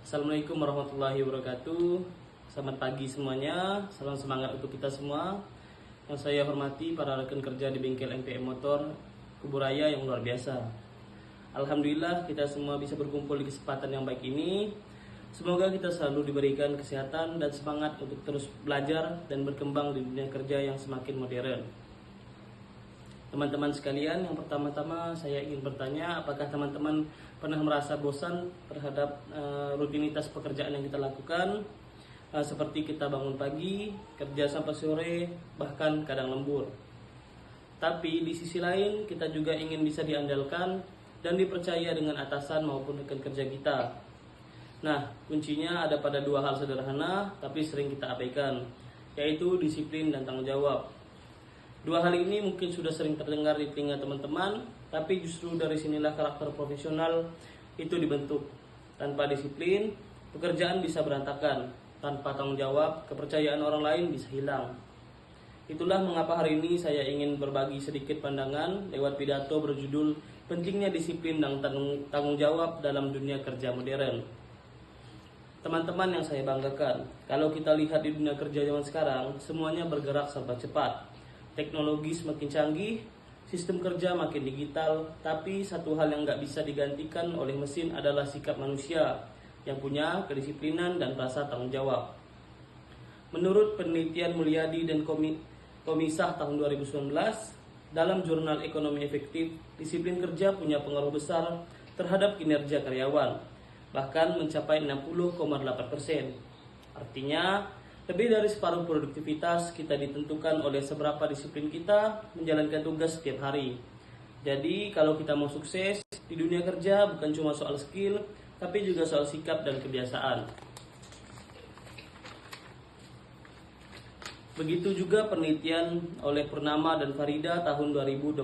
Assalamualaikum warahmatullahi wabarakatuh. Selamat pagi semuanya. Salam semangat untuk kita semua. Yang saya hormati para rekan kerja di bengkel MPM Motor Kuburaya yang luar biasa. Alhamdulillah kita semua bisa berkumpul di kesempatan yang baik ini. Semoga kita selalu diberikan kesehatan dan semangat untuk terus belajar dan berkembang di dunia kerja yang semakin modern. Teman-teman sekalian, yang pertama-tama saya ingin bertanya, apakah teman-teman pernah merasa bosan terhadap rutinitas pekerjaan yang kita lakukan, seperti kita bangun pagi, kerja sampai sore, bahkan kadang lembur. Tapi di sisi lain kita juga ingin bisa diandalkan dan dipercaya dengan atasan maupun rekan kerja kita. Nah, kuncinya ada pada dua hal sederhana tapi sering kita abaikan, yaitu disiplin dan tanggung jawab. Dua hal ini mungkin sudah sering terdengar di telinga teman-teman, tapi justru dari sinilah karakter profesional itu dibentuk. Tanpa disiplin, pekerjaan bisa berantakan. Tanpa tanggung jawab, kepercayaan orang lain bisa hilang. Itulah mengapa hari ini saya ingin berbagi sedikit pandangan lewat pidato berjudul Pentingnya Disiplin dan Tanggung Jawab dalam Dunia Kerja Modern. Teman-teman yang saya banggakan, kalau kita lihat di dunia kerja zaman sekarang, semuanya bergerak serba cepat. Teknologi semakin canggih, sistem kerja makin digital, tapi satu hal yang nggak bisa digantikan oleh mesin adalah sikap manusia yang punya kedisiplinan dan rasa tanggung jawab. Menurut penelitian Mulyadi dan Komisah tahun 2019, dalam jurnal Ekonomi Efektif, disiplin kerja punya pengaruh besar terhadap kinerja karyawan, bahkan mencapai 60,8%. Artinya, lebih dari separuh produktivitas kita ditentukan oleh seberapa disiplin kita menjalankan tugas setiap hari. Jadi kalau kita mau sukses di dunia kerja bukan cuma soal skill, tapi juga soal sikap dan kebiasaan. Begitu juga penelitian oleh Purnama dan Farida tahun 2024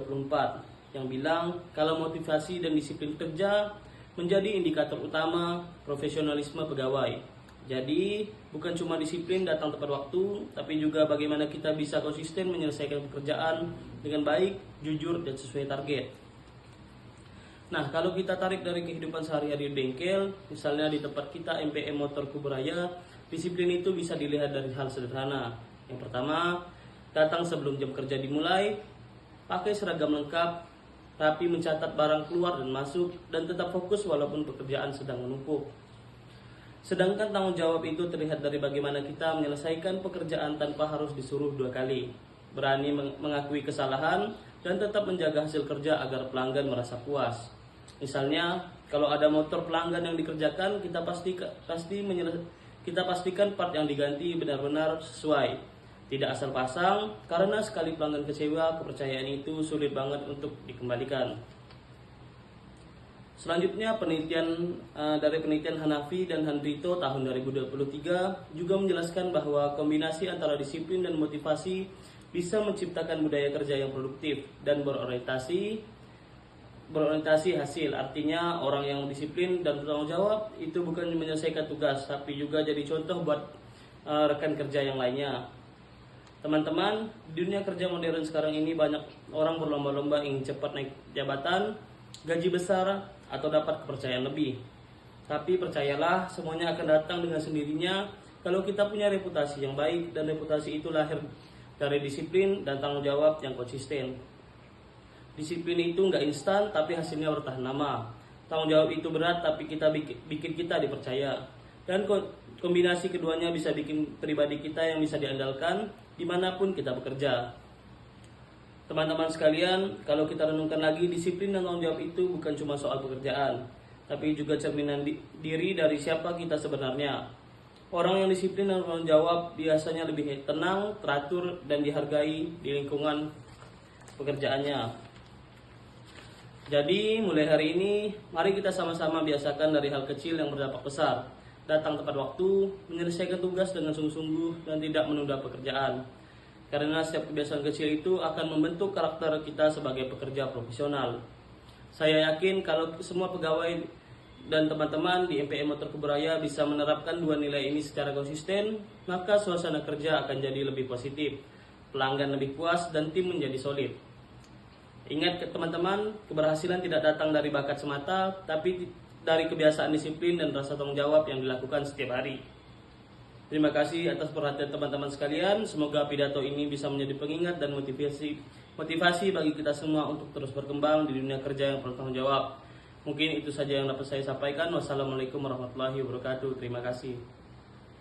yang bilang kalau motivasi dan disiplin kerja menjadi indikator utama profesionalisme pegawai. Jadi, bukan cuma disiplin datang tepat waktu, tapi juga bagaimana kita bisa konsisten menyelesaikan pekerjaan dengan baik, jujur, dan sesuai target. Nah, kalau kita tarik dari kehidupan sehari-hari di bengkel, misalnya di tempat kita MPM Motor Kuburaya, disiplin itu bisa dilihat dari hal sederhana. Yang pertama, datang sebelum jam kerja dimulai, pakai seragam lengkap, tapi mencatat barang keluar dan masuk, dan tetap fokus walaupun pekerjaan sedang menumpuk. Sedangkan tanggung jawab itu terlihat dari bagaimana kita menyelesaikan pekerjaan tanpa harus disuruh dua kali. Berani mengakui kesalahan dan tetap menjaga hasil kerja agar pelanggan merasa puas. Misalnya, kalau ada motor pelanggan yang dikerjakan, kita pastikan part yang diganti benar-benar sesuai. Tidak asal pasang, karena sekali pelanggan kecewa, kepercayaan itu sulit banget untuk dikembalikan. Selanjutnya dari penelitian Hanafi dan Handrito tahun 2023 juga menjelaskan bahwa kombinasi antara disiplin dan motivasi bisa menciptakan budaya kerja yang produktif dan berorientasi hasil. Artinya orang yang disiplin dan bertanggung jawab itu bukan menyelesaikan tugas tapi juga jadi contoh buat rekan kerja yang lainnya. Teman-teman, di dunia kerja modern sekarang ini banyak orang berlomba-lomba ingin cepat naik jabatan, gaji besar, atau dapat kepercayaan lebih. Tapi percayalah, semuanya akan datang dengan sendirinya kalau kita punya reputasi yang baik, dan reputasi itu lahir dari disiplin dan tanggung jawab yang konsisten. Disiplin itu nggak instan, tapi hasilnya bertahan lama. Tanggung jawab itu berat, tapi bikin kita dipercaya. Dan kombinasi keduanya bisa bikin pribadi kita yang bisa diandalkan dimanapun kita bekerja. Teman-teman sekalian, kalau kita renungkan lagi, disiplin dan tanggung jawab itu bukan cuma soal pekerjaan, tapi juga cerminan diri dari siapa kita sebenarnya. Orang yang disiplin dan tanggung jawab biasanya lebih tenang, teratur, dan dihargai di lingkungan pekerjaannya. Jadi, mulai hari ini, mari kita sama-sama biasakan dari hal kecil yang berdampak besar. Datang tepat waktu, menyelesaikan tugas dengan sungguh-sungguh, dan tidak menunda pekerjaan. Karena setiap kebiasaan kecil itu akan membentuk karakter kita sebagai pekerja profesional. Saya yakin kalau semua pegawai dan teman-teman di MPM Motor Kuburaya bisa menerapkan dua nilai ini secara konsisten, maka suasana kerja akan jadi lebih positif, pelanggan lebih puas, dan tim menjadi solid. Ingat teman-teman, keberhasilan tidak datang dari bakat semata, tapi dari kebiasaan disiplin dan rasa tanggung jawab yang dilakukan setiap hari. Terima kasih atas perhatian teman-teman sekalian. Semoga pidato ini bisa menjadi pengingat dan motivasi bagi kita semua untuk terus berkembang di dunia kerja yang bertanggung jawab. Mungkin itu saja yang dapat saya sampaikan. Wassalamualaikum warahmatullahi wabarakatuh. Terima kasih.